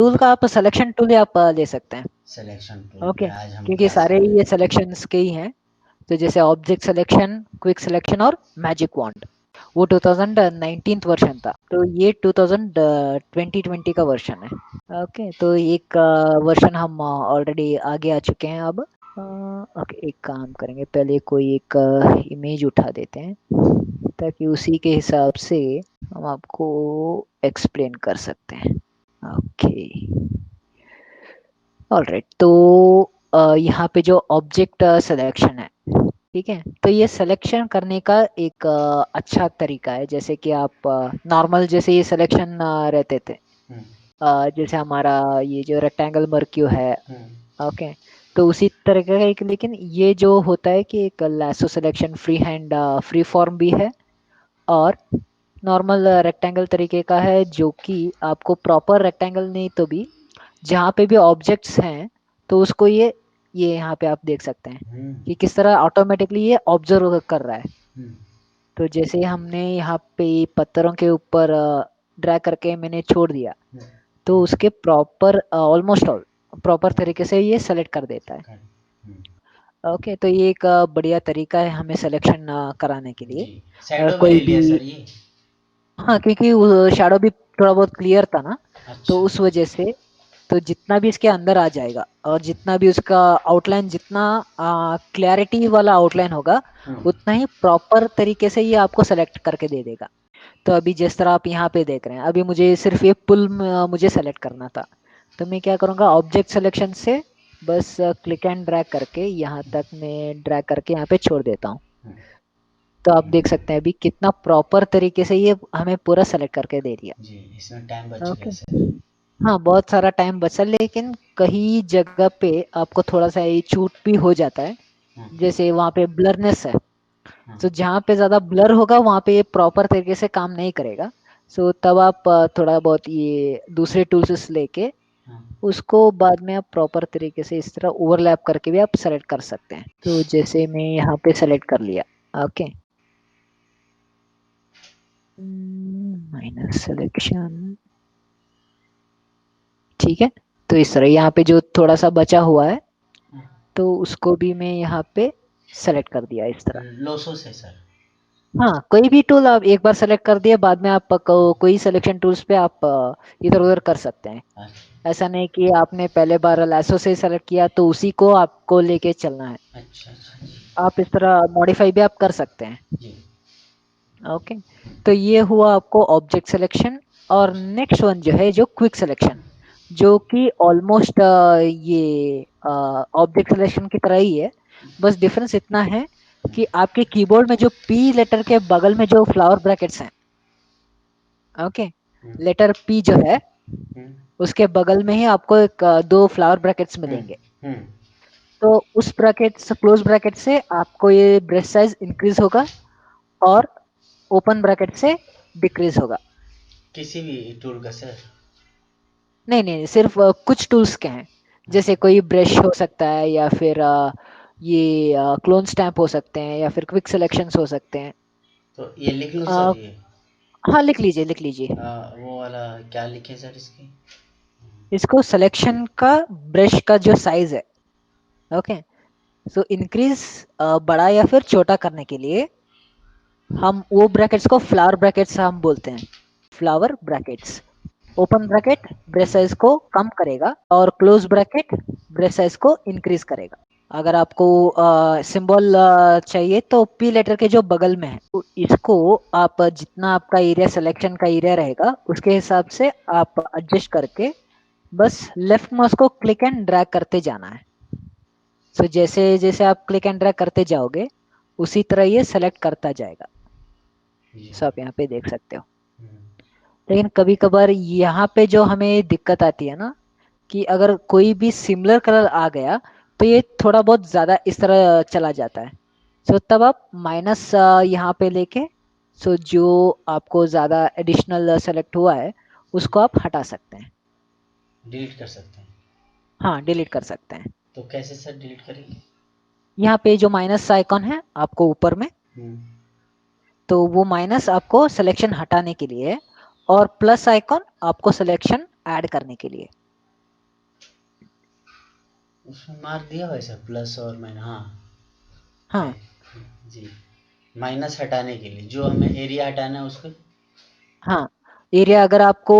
Tool का आप selection tool आप ले सकते हैं। सिलेक्शन टूल पे ओके, आज हम क्योंकि क्लास सारे करेंगे। ये सिलेक्शंस के ही हैं। तो जैसे ऑब्जेक्ट सिलेक्शन, क्विक सिलेक्शन और मैजिक वॉन्ड, वो 2019 वर्जन था, तो ये 2020 का वर्जन है। ओके, तो एक वर्जन हम ऑलरेडी आगे आ चुके हैं अब। ओके, एक काम करेंगे, पहले कोई एक इमेज उठा देते हैं ताकि उसी के हिसाब से हम आपको एक्सप्लेन कर सकते हैं। ओके, ऑलराइट, तो यहाँ पे जो ऑब्जेक्ट सिलेक्शन है, ठीक है, तो ये सिलेक्शन करने का एक अच्छा तरीका है। जैसे कि आप नॉर्मल जैसे ये सिलेक्शन रहते थे, हम्म, जैसे हमारा ये जो रेक्टेंगल मर्क्यू है, हम्म, ओके, तो उसी तरह का एक, लेकिन ये जो होता है कि एक lasso selection free hand free form भी है, और नॉर्मल रेक्टेंगल तरीके का है, जो कि आपको प्रॉपर रेक्टेंगल नहीं तो भी जहाँ पे भी ऑब्जेक्ट्स हैं, तो उसको ये यहाँ पे आप देख सकते हैं हम्म, कि किस तरह ऑटोमेटिकली ये ऑब्जर्व कर रहा है। हम्म, तो जैसे हमने यहाँ पे पत्थरों के ऊपर ड्रैग करके मैंने छोड़ दिया, हम्म, तो हम्म, उसके प्रॉपर ऑलमोस्ट ऑल प्रॉपर तरीके से ये सेलेक्ट कर देता है। हम्म, ओके, तो ये एक बढ़िया तरीका है हमें सिलेक्शन कराने के लिए। जी। शैडो भी कोई ले लिया भी, सर ये। हाँ, क्योंकि शैडो भी थोड़ा बहुत क्लियर था ना, तो अच्छा। उस वजह से, तो जितना भी इसके अंदर आ जाएगा और जितना भी उसका आउटलाइन, जितना क्लैरिटी वाला आउटलाइन होगा, हम्म, उतना ही प्रॉपर तरीके से ये आपको सेलेक्ट करके दे देगा। तो अभी जिस तरह आप यहाँ पे देख रहे हैं, अभी मुझे सिर्फ ये पुल मुझे सेलेक्ट करना था, तो मैं क्या करूँगा, ऑब्जेक्ट सिलेक्शन से बस क्लिक एंड ड्रैग करके यहाँ तक मैं ड्रैग करके यहाँ पे छोड़ देता हूँ। हम्म, तो आप देख सकते हैं अभी कितना प्रॉपर तरीके से ये हमें पूरा सेलेक्ट करके दे दिया। जी, इसमें टाइम बच गया ओके, सर। हाँ, बहुत सारा टाइम बचा, लेकिन कहीं जगह पे आपको थोड़ा सा ये छूट भी हो जाता है। हम्म, जैसे वहाँ पे ब्लरनेस है, हम्म, तो जहाँ पे ज़्यादा ब्लर होगा वहाँ पे ये प्रॉपर तरीके से काम नहीं करेगा। सो तब आप थोड़ा बहुत ये दूसरे टूल्स लेके हम्म, उसको बाद में आप प्रॉपर तरीके से इस तरह ओवरलैप करके भी आप सेलेक्ट कर सकते हैं। तो जैसे मैं यहाँ पे सेलेक्ट कर लिया, ओके, माइनस सिलेक्शन, ठीक है। तो इस तरह यहाँ पे जो थोड़ा सा बचा हुआ है, हम्म, तो उसको भी मैं यहाँ पे सेलेक्ट कर दिया इस तरह। लोसो से सर। हाँ, कोई भी टूल आप एक बार सेलेक्ट कर दिया, बाद में आप कोई सिलेक्शन टूल्स पे आप इधर उधर कर सकते हैं। अच्छा, ऐसा नहीं कि आपने पहले बार लैसो से सेलेक्ट किया तो उसी को आपको लेके चलना है। अच्छा, अच्छा जी। आप इस तरह मॉडिफाई भी आप कर सकते हैं। जी। ओके, तो ये हुआ आपको ऑब्जेक्ट सिलेक्शन। और नेक्स्ट वन जो है, जो क्विक सिलेक्शन, जो कि ऑलमोस्ट ये ऑब्जेक्ट सिलेक्शन की तरह ही है। बस डिफरेंस इतना है कि आपके कीबोर्ड में जो पी लेटर के बगल में जो फ्लावर ब्रैकेट्स हैं, ओके, हम्म, लेटर पी जो है, हम्म, उसके बगल में ही आपको एक दो फ्लावर ब्रैकेट्स हम्म, मिलेंगे। हम्म, तो उस ब्रैकेट से, क्लोज ब्रैकेट से आपको ये ब्रश साइज इंक्रीज होगा, और ओपन ब्रैकेट से डिक्रीज होगा। किसी भी टूल का सर। नहीं नहीं, सिर्फ कुछ टूल्स के हैं। जैसे अच्छा, कोई ब्रश हो सकता है, या फिर ये क्लोन स्टैम्प हो सकते हैं, या फिर क्विक सिलेक्शंस हो सकते हैं। तो ये लिख लूँ अ, सर ये। हाँ, लिख लीजिए लिख लीजिए। वो वाला क्या लिखे सर इसकी। इसको सिलेक्शन का ब्रश का जो साइज है, ओके, सो इंक्रीज, बड़ा या फिर छोटा करने के लिए हम वो ब्रैकेट्स को फ्लावर ब्रैकेट्स हम बोलते हैं। Flower brackets, open bracket brace size को कम करेगा, और क्लोज ब्रैकेट ब्रेस साइज को इंक्रीज करेगा। अगर आपको सिंबल चाहिए तो पी लेटर के जो बगल में है, तो इसको आप जितना आपका एरिया, सिलेक्शन का एरिया रहेगा, उसके हिसाब से आप एडजस्ट करके बस लेफ्ट माउस को क्लिक एंड ड्रैग करते जाना है। सो जैसे जैसे आप क्लिक एंड ड्रैग करते जाओगे, उसी तरह ये सेलेक्ट करता जाएगा। जी। सो आप यहाँ पे देख सकते हो। हम्म, लेकिन कभी कभार यहाँ पे जो हमें दिक्कत आती है ना, कि अगर कोई भी सिमिलर कलर आ गया, तो ये थोड़ा बहुत ज्यादा इस तरह चला जाता है। सो तब आप माइनस यहाँ पे लेके, सो जो आपको ज्यादा एडिशनल सेलेक्ट हुआ है, उसको आप हटा सकते हैं। डिलीट कर सकते हैं। हाँ, डिलीट कर सकते हैं। तो कैसे सर डिलीट करेंगे। यहाँ पे जो माइनस आइकॉन है आपको ऊपर में, हम्म, तो वो माइनस आपको सिलेक्शन हटाने के लिए है, और प्लस आइकॉन आपको सिलेक्शन ऐड करने के लिए। उसमें मार्क दिया हुआ है सर, प्लस और माइनस, हाँ है। हाँ जी, माइनस हटाने के लिए जो हमें एरिया हटाना है उसको। हाँ, एरिया अगर आपको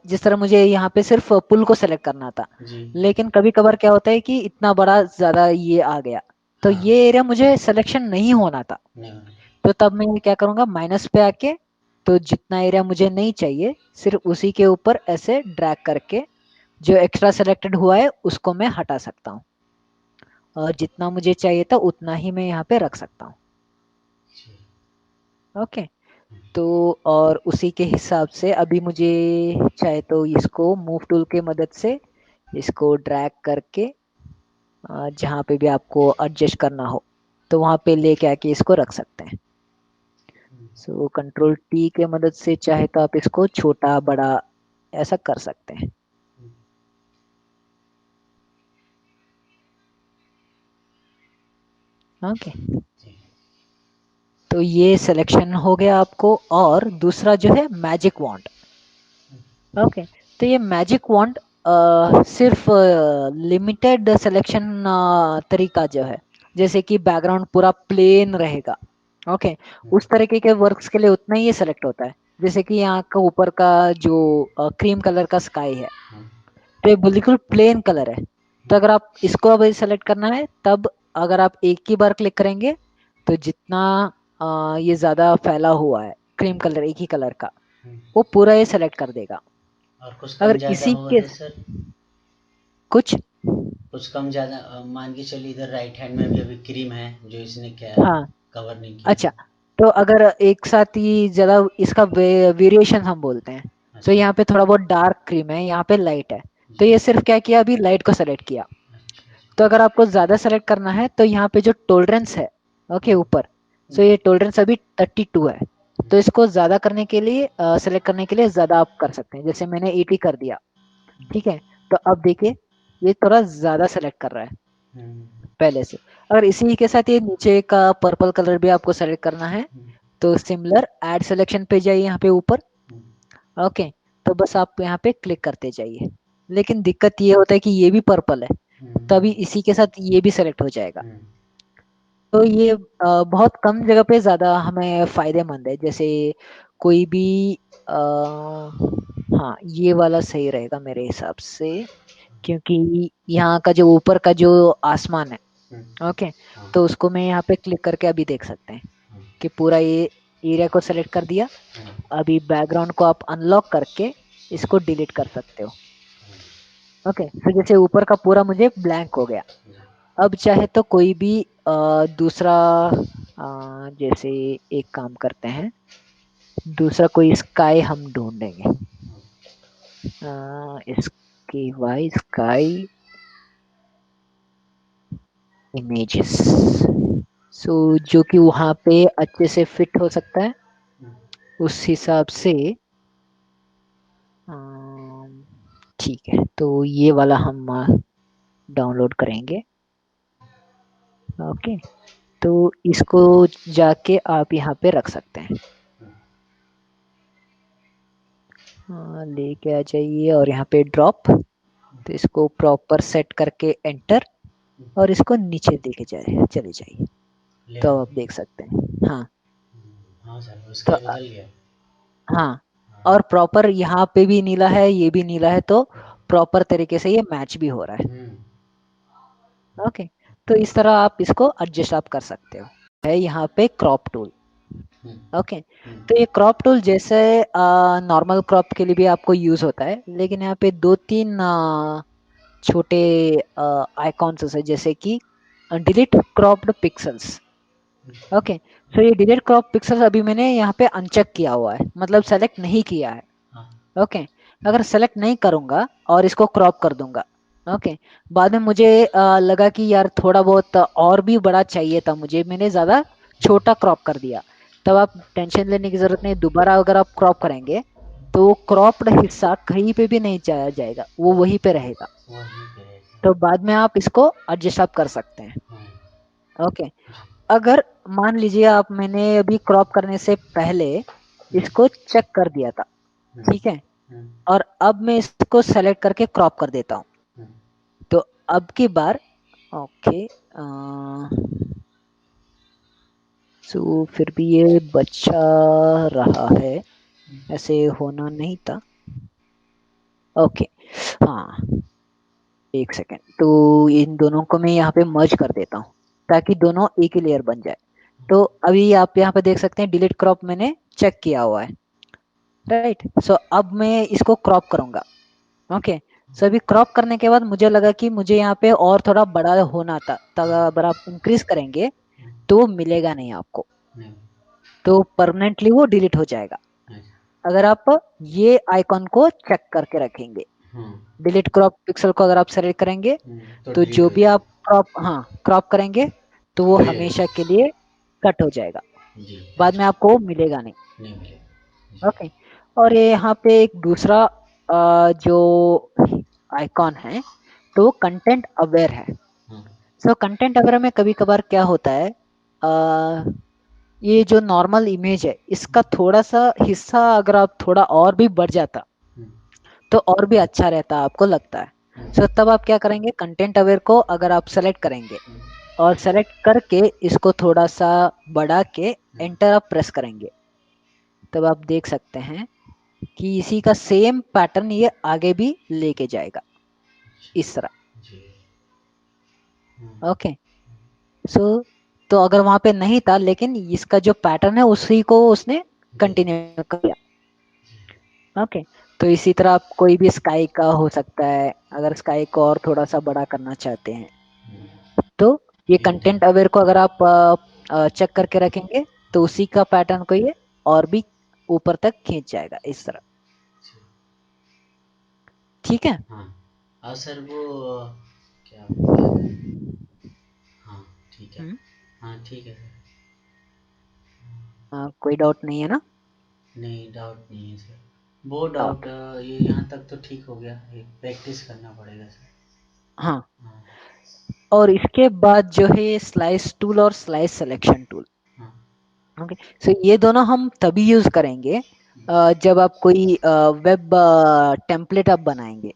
जिस तरह मुझे यहाँ पे सिर्फ पुल को सेलेक्ट करना था, जी। लेकिन कभी कभार क्या होता है कि इतना बड़ा ज्यादा ये आ गया, तो हाँ, ये एरिया मुझे सिलेक्शन नहीं होना था। नहीं होना। तो तब मैं क्या करूंगा, माइनस पे आके, तो जितना एरिया मुझे नहीं चाहिए सिर्फ उसी के ऊपर ऐसे ड्रैग करके जो एक्स्ट्रा सेलेक्टेड हुआ है उसको मैं हटा सकता हूँ, और जितना मुझे चाहिए था उतना ही मैं यहाँ पे रख सकता हूँ। जी। ओके, तो और उसी के हिसाब से अभी मुझे चाहे तो इसको मूव टूल के मदद से इसको ड्रैग करके जहाँ पे भी आपको एडजस्ट करना हो तो वहाँ पे लेके आके इसको रख सकते हैं। सो कंट्रोल टी के मदद से चाहे तो आप इसको छोटा बड़ा ऐसा कर सकते हैं। ओके, जी। तो ये सिलेक्शन हो गया आपको, और दूसरा जो है मैजिक वॉन्ड। ओके, तो ये मैजिक वॉन्ड सिर्फ लिमिटेड सिलेक्शन तरीका जो है, जैसे कि बैकग्राउंड पूरा प्लेन रहेगा, ओके, उस तरीके के वर्क्स के लिए उतना ही ये सेलेक्ट होता है। जैसे कि यहाँ का ऊपर का जो क्रीम कलर का स्काई है, तो ये बिल्कुल प्लेन कलर है। तो अगर आप इसको अब सेलेक्ट करना है, तब अगर आप एक ही बार क्लिक करेंगे तो जितना ये ज्यादा फैला हुआ है क्रीम कलर एक ही कलर का, वो पूरा ये सेलेक्ट कर देगा। और कुछ कम अगर ज़्यादा इसी होगा के तो सर? कुछ, कुछ कम ज़्यादा मान के चलिए, इधर राइट हैंड में भी अभी क्रीम है जो इसने क्या हाँ, कवर नहीं किया अच्छा, है। तो अगर एक साथ ही ज्यादा इसका वेरिएशन हम बोलते हैं, तो अच्छा। यहाँ पे थोड़ा बहुत डार्क क्रीम है, यहाँ पे लाइट है, तो जी। ये सिर्फ क्या किया, अभी लाइट को सेलेक्ट किया। अच्छा, अच्छा। तो अगर आपको ज्यादा सेलेक्ट करना है तो यहाँ पे जो टोलरेंस है, ओके, ऊपर, सो हम्म, ये टोलरेंस अभी 32 है। हम्म, तो इसको ज्यादा करने के लिए, सेलेक्ट करने के लिए ज्यादा आप कर सकते हैं, जैसे मैंने 80 कर दिया। ठीक है, तो अब देखिए ये थोड़ा ज्यादा सेलेक्ट कर रहा है हम्म, पहले से। अगर इसी के साथ ये नीचे का पर्पल कलर भी आपको सेलेक्ट करना है, हम्म, तो सिमिलर ऐड सिलेक्शन पे जाइए यहाँ पे ऊपर। हम्म, ओके, तो बस आप यहाँ पे क्लिक करते जाइए, लेकिन दिक्कत ये होता है कि ये भी पर्पल है, तभी हम्म, इसी के साथ ये भी सेलेक्ट हो जाएगा। हम्म, तो ये बहुत कम जगह पे ज्यादा हमें फायदेमंद है, जैसे कोई भी आ, हाँ, ये वाला सही रहेगा मेरे हिसाब से, क्योंकि यहाँ का जो ऊपर का जो आसमान है, हम्म, ओके, हाँ, तो उसको मैं यहाँ पे क्लिक करके अभी देख सकते हैं हाँ, कि पूरा ये एरिया को सेलेक्ट कर दिया। हाँ, अभी बैकग्राउंड को आप अनलॉक करके इसको डिलीट कर सकते हो। ओके, तो जैसे ऊपर का पूरा मुझे ब्लैंक हो गया। अब चाहे तो कोई भी दूसरा, जैसे एक काम करते हैं, दूसरा कोई स्काई हम ढूंढेंगे, इसके वाई स्काई इमेजेस, सो जो कि वहां पे अच्छे से फिट हो सकता है, उस हिसाब से। अम, ठीक है, तो ये वाला हम डाउनलोड करेंगे। ओके, तो इसको जाके आप यहाँ पे रख सकते हैं, लेके आ जाइए और यहाँ पे ड्रॉप, तो इसको प्रॉपर सेट करके एंटर, और इसको नीचे लेके जाए चले जाइए, ले तो आऊँ? आप देख सकते हैं। हाँ, हाँ सर, तो उसका बदल गया। हाँ, हाँ। और प्रॉपर यहाँ पे भी नीला है, ये भी नीला है, तो प्रॉपर तरीके से ये मैच भी हो रहा है। हम्म, ओके, तो इस तरह आप इसको एडजस्ट आप कर सकते हो। है यहाँ पे क्रॉप टूल। हम्म, ओके, हम्म, तो ये क्रॉप टूल जैसे नॉर्मल क्रॉप के लिए भी आपको यूज होता है, लेकिन यहाँ पे दो तीन छोटे आइकॉन्स है, जैसे कि डिलीट क्रॉप्ड पिक्सल्स। ओके, सो ये डिलीट क्रॉप पिक्सल्स अभी मैंने यहाँ पे अनचेक किया हुआ है, मतलब सेलेक्ट नहीं किया है। हाँ, ओके, अगर सेलेक्ट नहीं करूंगा और इसको क्रॉप कर दूंगा, ओके, बाद में मुझे लगा कि यार थोड़ा बहुत और भी बड़ा चाहिए था मुझे, मैंने ज्यादा छोटा क्रॉप कर दिया, तब आप टेंशन लेने की जरूरत नहीं। दोबारा अगर आप क्रॉप करेंगे तो वो क्रॉप्ड हिस्सा कहीं पे भी नहीं जाया जाएगा, वो वहीं पे रहेगा। वही पे। तो बाद में आप इसको एडजस्ट आप कर सकते हैं। हाँ, ओके, अगर मान लीजिए आप, मैंने अभी क्रॉप करने से पहले हम्म, इसको चेक कर दिया था, हम्म, ठीक है, हम्म, और अब मैं इसको सेलेक्ट करके क्रॉप कर देता हूँ, हम्म, तो अब की बार ओके, सो फिर भी ये बच्चा रहा है, ऐसे होना नहीं था। ओके, हाँ एक सेकेंड, तो इन दोनों को मैं यहाँ पे मर्ज कर देता हूँ ताकि दोनों एक ही लेयर बन जाए। तो अभी आप यहाँ पे देख सकते हैं डिलीट क्रॉप मैंने चेक किया हुआ है, राइट। सो अब मैं इसको क्रॉप करूंगा। ओके, सो अभी क्रॉप करने के बाद मुझे लगा कि मुझे यहाँ पे और थोड़ा बड़ा होना था, अगर आप इंक्रीज करेंगे तो वो मिलेगा नहीं आपको, नहीं। तो परमानेंटली वो डिलीट हो जाएगा। अच्छा। अगर आप ये आइकॉन को चेक करके रखेंगे, हाँ। डिलीट क्रॉप पिक्सल को अगर आप सेलेक्ट करेंगे तो तो डिलीट जो हो भी आप जाएगा। क्रॉप, हाँ क्रॉप करेंगे तो वो बढ़िया हमेशा रहेगा। के लिए कट हो जाएगा, जी। बाद में आपको मिलेगा नहीं। नहीं मिलेगा। जी। ओके, और ये यहाँ पे एक दूसरा जो आइकॉन है तो वो कंटेंट अवेयर है। हाँ। सो कंटेंट अवेयर में कभी कभार क्या होता है, ये जो नॉर्मल इमेज है इसका थोड़ा सा हिस्सा अगर आप थोड़ा और भी बढ़ जाता हम्म, तो और भी अच्छा रहता आपको लगता है। सो तब आप क्या करेंगे, कंटेंट अवेयर को अगर आप सेलेक्ट करेंगे और सेलेक्ट करके इसको थोड़ा सा बढ़ा के एंटर आप प्रेस करेंगे, तब आप देख सकते हैं कि इसी का सेम पैटर्न ये आगे भी लेके जाएगा इस तरह। जी। ओके, सो तो अगर वहां पे नहीं था लेकिन इसका जो पैटर्न है उसी को उसने जी। कंटिन्यू कर दिया। ओके, तो इसी तरह आप कोई भी स्काई का हो सकता है, अगर स्काई को और थोड़ा सा बड़ा करना चाहते हैं तो ये एंटर। कंटेंट अवेयर को अगर आप चेक करके रखेंगे तो उसी का पैटर्न को ये और भी ऊपर तक खींच जाएगा इस तरह। ठीक है। हाँ। और सर वो क्या बोलते हैं? हाँ। ठीक है। हम्म, हाँ ठीक है सर। कोई डाउट नहीं है ना? नहीं, डाउट नहीं है सर। वो डाउट ओके, ये यहाँ तक तो ठीक हो गया, एक प्रैक्टिस करना पड़ेगा सर। हाँ, हाँ। और इसके बाद जो है स्लाइस टूल और स्लाइस सिलेक्शन टूल। हाँ। ओके, सो ये दोनों हम तभी यूज करेंगे जब आप कोई वेब टेम्पलेट आप बनाएंगे।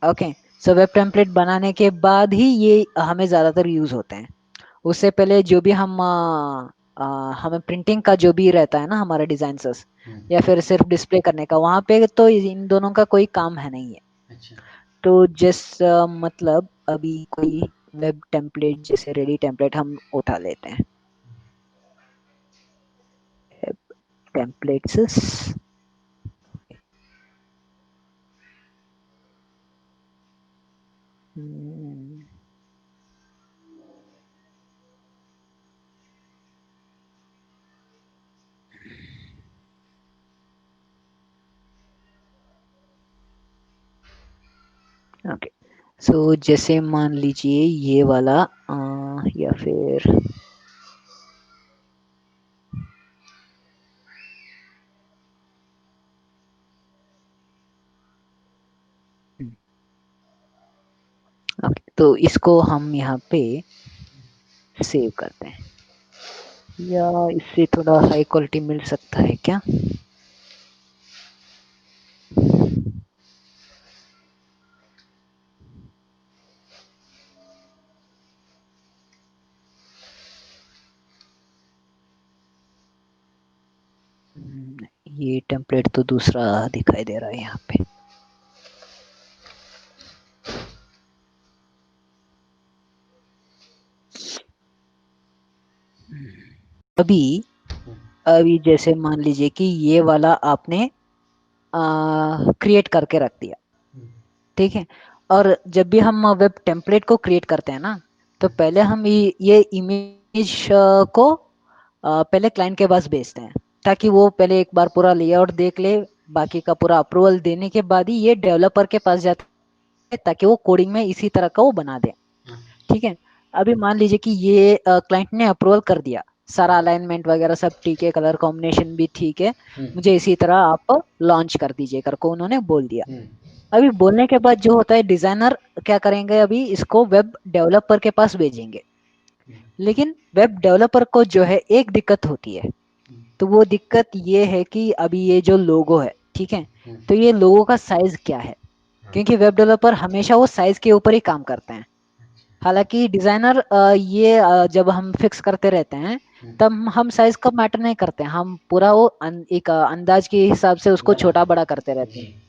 ओके, सो वेब टेम्पलेट बनाने के बाद ही ये हमें ज़्यादातर यूज होते हैं। उससे पहले जो भी हम हमें प्रिंटिंग का जो भी रहता है ना हमारा डिजाइनर्स, या फिर सिर्फ डिस्प्ले करने का, वहां पे तो इन दोनों का कोई काम है नहीं है। अच्छा। तो जिस मतलब अभी कोई वेब टेम्पलेट जैसे रेडी टेम्पलेट हम उठा लेते हैं, टेम्पलेट्स। ओके, सो जैसे मान लीजिए ये वाला या फिर ओके, तो इसको हम यहाँ पे सेव करते हैं, या इससे थोड़ा हाई क्वालिटी मिल सकता है क्या? ये टेम्पलेट तो दूसरा दिखाई दे रहा है यहाँ पे। अभी अभी जैसे मान लीजिए कि ये वाला आपने क्रिएट करके रख दिया, ठीक है। और जब भी हम वेब टेम्पलेट को क्रिएट करते हैं ना, तो पहले हम ये इमेज को पहले क्लाइंट के पास भेजते हैं ताकि वो पहले एक बार पूरा लेआउट देख ले, बाकी का पूरा अप्रूवल देने के बाद ही ये डेवलपर के पास जाता है ताकि वो कोडिंग में इसी तरह का वो बना दे। ठीक है, अभी मान लीजिए कि ये क्लाइंट ने अप्रूवल कर दिया, सारा अलाइनमेंट वगैरह सब ठीक है, कलर कॉम्बिनेशन भी ठीक है, मुझे इसी तरह आप लॉन्च कर दीजिए करके उन्होंने बोल दिया। अभी बोलने के बाद जो होता है डिजाइनर क्या करेंगे, अभी इसको वेब डेवलपर के पास भेजेंगे। लेकिन वेब डेवलपर को जो है एक दिक्कत होती है, तो वो दिक्कत ये है कि अभी ये जो लोगो है, ठीक है, तो ये लोगो का साइज क्या है, क्योंकि वेब डेवलपर हमेशा वो साइज के ऊपर ही काम करते हैं। हालांकि डिजाइनर ये जब हम फिक्स करते रहते हैं तब हम साइज का मैटर नहीं करते हैं, हम पूरा वो एक अंदाज के हिसाब से उसको छोटा बनाते बड़ा करते रहते जी। हैं।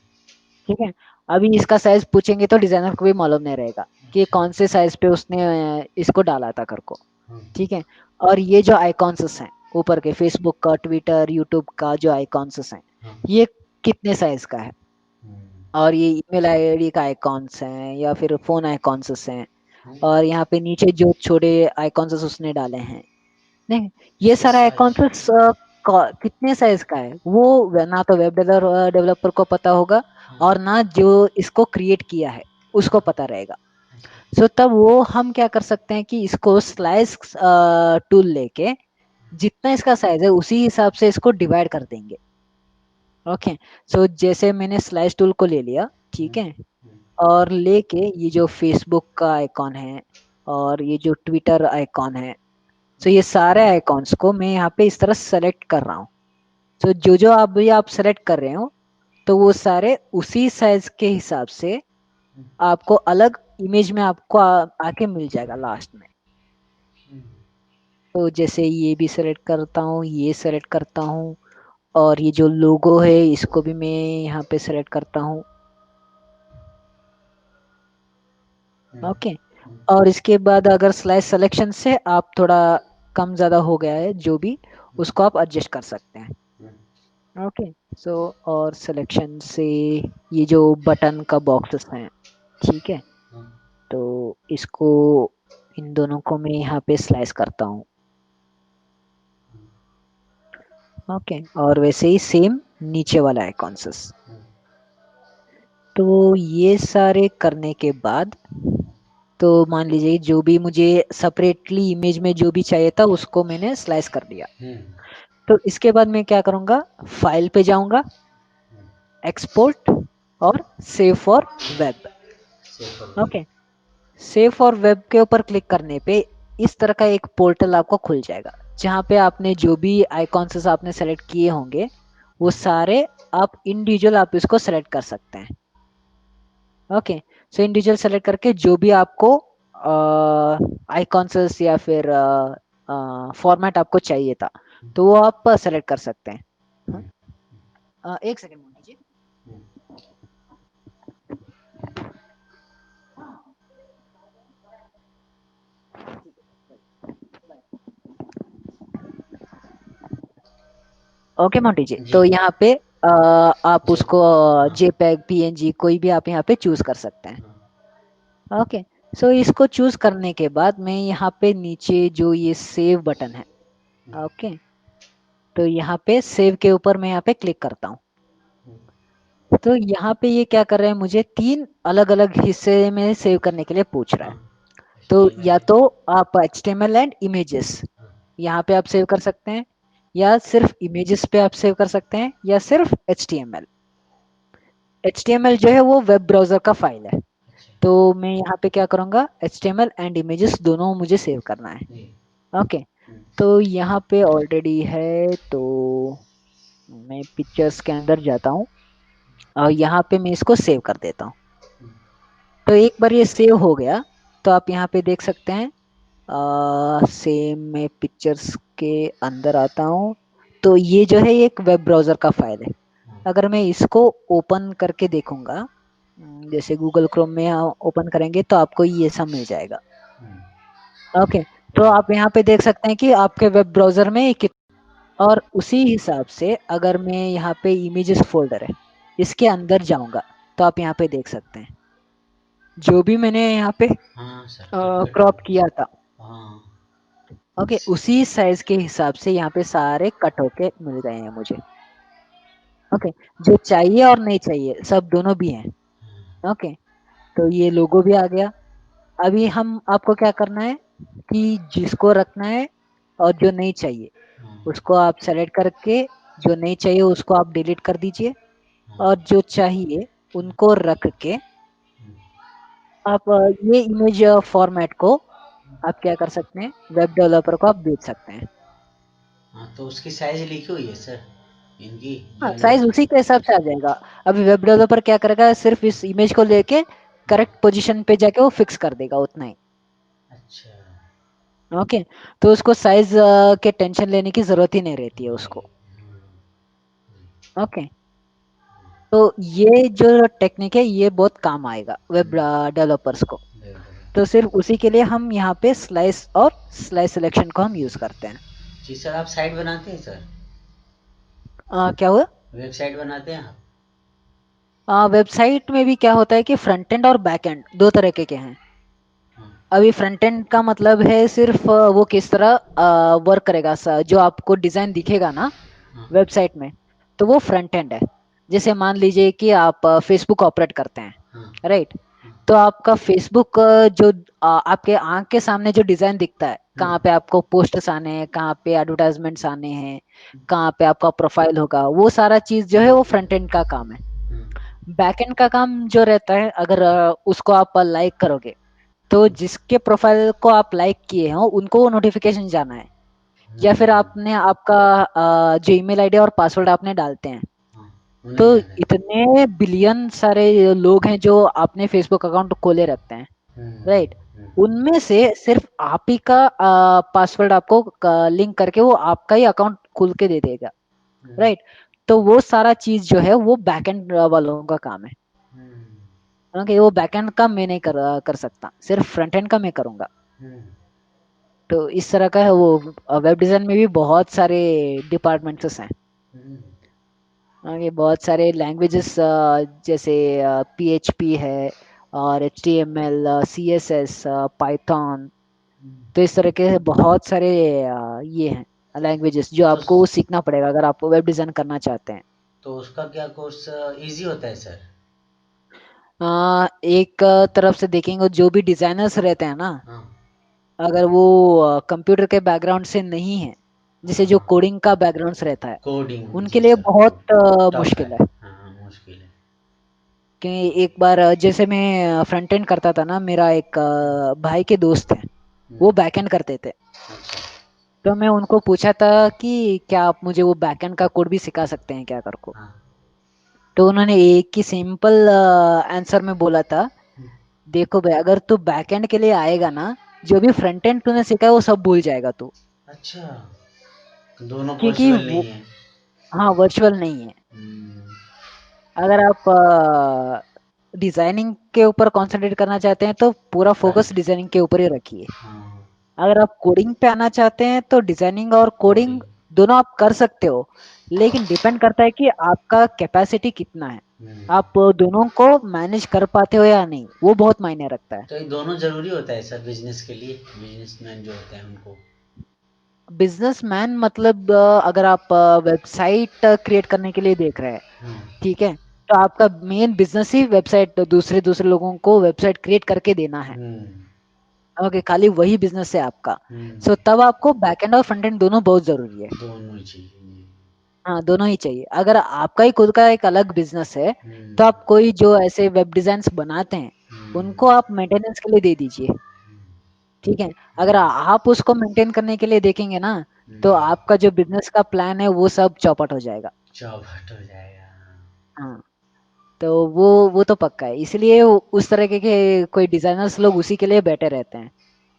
ठीक है। अभी इसका साइज पूछेंगे तो डिजाइनर को भी मालूम नहीं रहेगा कि अच्छा। कौन से साइज पे उसने इसको डाला था कर को। हम्म, ठीक है। और ये जो आइकॉन्स हैं ऊपर के, फेसबुक का, ट्विटर, यूट्यूब का जो आइकॉन्स हैं, हाँ, ये कितने साइज का है। हम्म, और ये ईमेल आईडी का आइकॉन्स हैं या फिर फोन आइकॉन्स हैं। हम्म, और यहाँ पे नीचे जो छोटे आइकॉन्स उसने डाले हैं, नहीं, ये इसके सारा साइज। आइकॉन्स कितने साइज का है वो ना तो वेब डेवलपर को पता होगा हाँ, और ना जो इसको क्रिएट किया है उसको हाँ, पता रहेगा। अच्छा। सो तब वो हम क्या कर सकते हैं कि इसको स्लाइस टूल लेके जितना इसका साइज है उसी हिसाब से इसको डिवाइड कर देंगे। ओके। सो जैसे मैंने स्लाइस टूल को ले लिया, ठीक हम्म, है, हम्म, और लेके ये जो फेसबुक का आइकॉन है और ये जो ट्विटर आइकॉन है, तो ये सारे आइकॉन्स को मैं यहाँ पे इस तरह सेलेक्ट कर रहा हूँ। तो जो जो आप भी आप सेलेक्ट कर रहे हो तो वो सारे उसी साइज के हिसाब से हम्म, आपको अलग इमेज में आपको आके मिल जाएगा लास्ट में। हम्म, तो जैसे ये भी सेलेक्ट करता हूँ, ये सेलेक्ट करता हूँ, और ये जो लोगो है इसको भी मैं यहाँ पे सेलेक्ट करता हूँ। हम्म, ओके। हम्म, और इसके बाद अगर स्लाइस सिलेक्शन से आप थोड़ा कम ज़्यादा हो गया है जो भी, हम्म, उसको आप एडजस्ट कर सकते हैं। हम्म, ओके। सो और सिलेक्शन से ये जो बटन का बॉक्सेस हैं, ठीक है, हम्म, तो इसको, इन दोनों को मैं यहाँ पे स्लाइस करता हूँ। ओके। और वैसे ही सेम नीचे वाला आइकॉन्स। हम्म, तो ये सारे करने के बाद, तो मान लीजिए जो भी मुझे सेपरेटली इमेज में जो भी चाहिए था उसको मैंने स्लाइस कर दिया। हम्म, तो इसके बाद मैं क्या करूँगा, फाइल पे जाऊँगा, एक्सपोर्ट, और सेव फॉर वेब। सेव कर ओके। दूंगा। सेव फॉर वेब के ऊपर क्लिक करने पे इस तरह का एक पोर्टल आपको खुल जाएगा जहाँ पे आपने जो भी आइकॉन्स आपने सेलेक्ट किए होंगे वो हम्म, सारे आप इंडिविजुअल आप इसको सेलेक्ट कर सकते हैं। ओके। सो इंडिविजुअल सेलेक्ट करके जो भी आपको आइकॉन्स या फिर फॉर्मेट आपको चाहिए था तो वो आप सेलेक्ट कर सकते हैं। हाँ? हम्म, एक सेकेंड मोदी जी। हम्म, ओके मोंटी जी, जी। तो यहाँ पे आप जे। उसको हाँ, जेपैग, पीएनजी कोई भी आप यहाँ पे चूज कर सकते हैं। हाँ, ओके। सो इसको चूज करने के बाद मैं यहाँ पे नीचे जो ये सेव बटन है, हम्म, ओके, तो यहाँ पे सेव के ऊपर मैं यहाँ पे क्लिक करता हूँ। हम्म, तो यहाँ पे ये क्या कर रहे हैं, मुझे 3 अलग अलग हिस्से में सेव करने के लिए पूछ रहा हाँ, है। तो या HTML। तो आप HTML एंड इमेजेस हाँ, यहाँ पे आप सेव कर सकते हैं, या सिर्फ इमेजेस पे आप सेव कर सकते हैं, या सिर्फ HTML। HTML जो है वो वेब ब्राउजर का फाइल है। अच्छा। तो मैं यहाँ पे क्या करूँगा, HTML एंड इमेजेस दोनों मुझे सेव करना है। जी। ओके। हम्म, तो यहाँ पे ऑलरेडी है, तो मैं पिक्चर्स के अंदर जाता हूँ और यहाँ पे मैं इसको सेव कर देता हूँ। हम्म, तो एक बार ये सेव हो गया तो आप यहाँ पे देख सकते हैं, सेम मैं पिक्चर्स के अंदर आता हूँ। तो ये जो है ये एक वेब ब्राउजर का फाइल है। हाँ, अगर मैं इसको ओपन करके देखूंगा, जैसे गूगल क्रोम में ओपन करेंगे तो आपको ये सब मिल जाएगा। हम्म, ओके। तो आप यहाँ पे देख सकते हैं कि आपके वेब ब्राउजर में और उसी हिसाब से अगर मैं यहाँ पे इमेजेस फोल्डर है इसके अंदर जाऊंगा तो आप यहाँ पे देख सकते हैं जो भी मैंने यहाँ पे हाँ सर, कट कट हो। क्रॉप किया था, हाँ। ओके, उसी साइज के हिसाब से यहाँ पे सारे कट होके मिल गए हैं मुझे। ओके। जो चाहिए और नहीं चाहिए सब दोनों भी हैं। ओके। तो ये लोगो भी आ गया। अभी हम आपको क्या करना है कि जिसको रखना है और जो नहीं चाहिए हाँ, उसको आप सेलेक्ट करके, जो नहीं चाहिए उसको आप डिलीट कर दीजिए, हाँ, और जो चाहिए उनको रख के हम्म, आप ये इमेज फॉर्मेट को आप क्या कर सकते हैं, वेब डेवलपर को आप भेज सकते हैं। हाँ, तो उसकी साइज लिखी हुई है सर इनकी, हाँ, ये साइज लोग। उसी के हिसाब से आ जाएगा। अभी वेब डेवलपर क्या करेगा, सिर्फ इस इमेज को लेके करेक्ट पोजीशन पे जाके वो फिक्स कर देगा, उतना ही। अच्छा। ओके। तो उसको साइज के टेंशन लेने की जरूरत ही नहीं रहती है नहीं। उसको। हम्म, ओके। तो ये जो टेक्निक है ये बहुत काम आएगा वेब हम्म, डेवलपर्स को। डेवलपर। तो सिर्फ उसी के लिए हम यहाँ पे स्लाइस और स्लाइस सिलेक्शन को हम यूज करते हैं। जी सर, आप साइट बनाते हैं सर? क्या हुआ? वेबसाइट बनाते हैं आप? वेबसाइट में भी क्या होता है कि फ्रंट एंड और बैक एंड दो तरह के हैं। हाँ। अभी फ्रंट एंड का मतलब है सिर्फ वो किस तरह वर्क करेगा, जो आपको डिजाइन दिखेगा ना हाँ। वेबसाइट में, तो वो फ्रंट एंड है। जैसे मान लीजिए कि आप फेसबुक ऑपरेट करते हैं, हाँ। राइट? हाँ। तो आपका फेसबुक जो आपके आंख के सामने जो डिजाइन दिखता है, हाँ। कहाँ पे आपको पोस्ट्स आने हैं, कहाँ पे एडवर्टाइजमेंट्स आने हैं, कहाँ पे आपका प्रोफाइल होगा, वो सारा चीज जो है वो फ्रंट एंड का काम है। हाँ। बैक एंड का काम जो रहता है, अगर उसको आप लाइक करोगे तो जिसके प्रोफाइल को आप लाइक किए हो उनको वो नोटिफिकेशन जाना है। या फिर हम्म, आपने आपका जो ईमेल आईडी और पासवर्ड आपने डालते हैं, हाँ, उन्हें तो जाना है। इतने बिलियन सारे लोग हैं जो अपने फेसबुक अकाउंट खोले रखते हैं, हम्म, राइट? हम्म, उनमें से सिर्फ आप ही का पासवर्ड आपको लिंक करके वो आपका ही अकाउंट खुल के दे देगा, हम्म, राइट? तो वो सारा चीज जो है वो बैकएंड वालों का काम है। हम्म, ओके, वो बैकएंड का मैं नहीं कर सकता, सिर्फ फ्रंट एंड का मैं करूंगा। हम्म, तो इस तरह का है वो। वेब डिजाइन में भी बहुत सारे डिपार्टमेंट्स हैं। हम्म, ये बहुत सारे लैंग्वेजेस जैसे PHP है, और HTML, CSS, पाइथन। हम्म। तो इस तरह के बहुत सारे ये हैं लैंग्वेजेस जो तो आपको सीखना पड़ेगा अगर आप वेब डिजाइन करना चाहते हैं। तो उसका क्या कोर्स इजी होता है सर? एक तरफ से देखेंगे जो भी डिजाइनर्स रहते हैं ना, हाँ। अगर वो कंप्यूटर के बैकग्राउंड से नहीं है, जैसे जो हाँ। कोडिंग का बैकग्राउंड रहता है, कोडिंग, उनके जी लिए सर, बहुत कोडिंग टफ है। मुश्किल है। हाँ, मुश्किल है। कि एक बार जैसे मैं फ्रंट एंड करता था ना, मेरा एक भाई के दोस्त है, हम्म, वो बैक एंड करते थे। अच्छा। तो मैं उनको पूछा था कि क्या आप मुझे वो बैक एंड का कोड भी सिखा सकते हैं क्या कर को। हाँ। तो उन्होंने एक ही सिंपल आंसर में बोला था, हम्म, देखो भाई, अगर तू बैक एंड के लिए आएगा ना, जो भी फ्रंट एंड तूने सीखा है वो सब भूल जाएगा तू। अच्छा, दोनों क्योंकि पॉसिबल वो, नहीं है। हाँ, वर्चुअल नहीं है। हम्म, अगर आप डिजाइनिंग के ऊपर कंसंट्रेट करना चाहते हैं तो पूरा फोकस फ्रंट। डिजाइनिंग के ऊपर ही रखिए। हाँ। अगर आप कोडिंग पे आना चाहते हैं तो डिजाइनिंग और कोडिंग कोडिंग। दोनों आप कर सकते हो, लेकिन डिपेंड करता है कि आपका कैपेसिटी कितना है, हम्म। आप दोनों को मैनेज कर पाते हो या नहीं, वो बहुत मायने रखता है। तो ये दोनों जरूरी होता है सर बिजनेस के लिए, बिजनेसमैन जो होते हैं उनको? बिजनेसमैन मतलब अगर आप वेबसाइट क्रिएट करने के लिए देख रहे हैं, हम्म, ठीक है, तो आपका मेन बिजनेस ही वेबसाइट, दूसरे दूसरे लोगों को वेबसाइट क्रिएट करके देना है। हम्म, ओके, खाली वही बिजनेस है आपका। हम्म, सो तब आपको बैक एंड और फ्रंट एंड दोनों बहुत जरूरी है। दोनों ही चाहिए। हाँ, दोनों ही चाहिए। अगर आपका ही खुद का एक अलग बिजनेस है, हम्म, तो आप कोई जो ऐसे वेब डिजाइन्स बनाते हैं हम्म, उनको आप मेंटेनेंस के लिए दे दीजिए, ठीक है? अगर आप उसको मेंटेन करने के लिए देखेंगे ना, तो हम्म, आपका जो बिजनेस का प्लान है वो सब चौपट हो जाएगा। चौपट हो जाएगा। हाँ। तो वो तो पक्का है, इसलिए उस तरह के कोई डिजाइनर्स लोग उसी के लिए बैठे रहते हैं।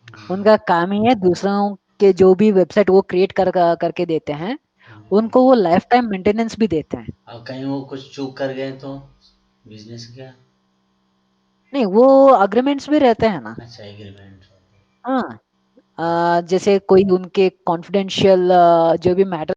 हम्म, उनका काम ही है दूसरों के जो भी वेबसाइट वो क्रिएट करके देते हैं, उनको वो लाइफ टाइम मेंटेनेंस भी देते हैं। और कहीं वो कुछ चूक कर गए तो बिजनेस क्या? नहीं, वो अग्रीमेंट्स भी रहते हैं ना। अच्छा, एग्रीमेंट। हाँ। जैसे कोई उनके कॉन्फिडेंशियल जो भी मैटर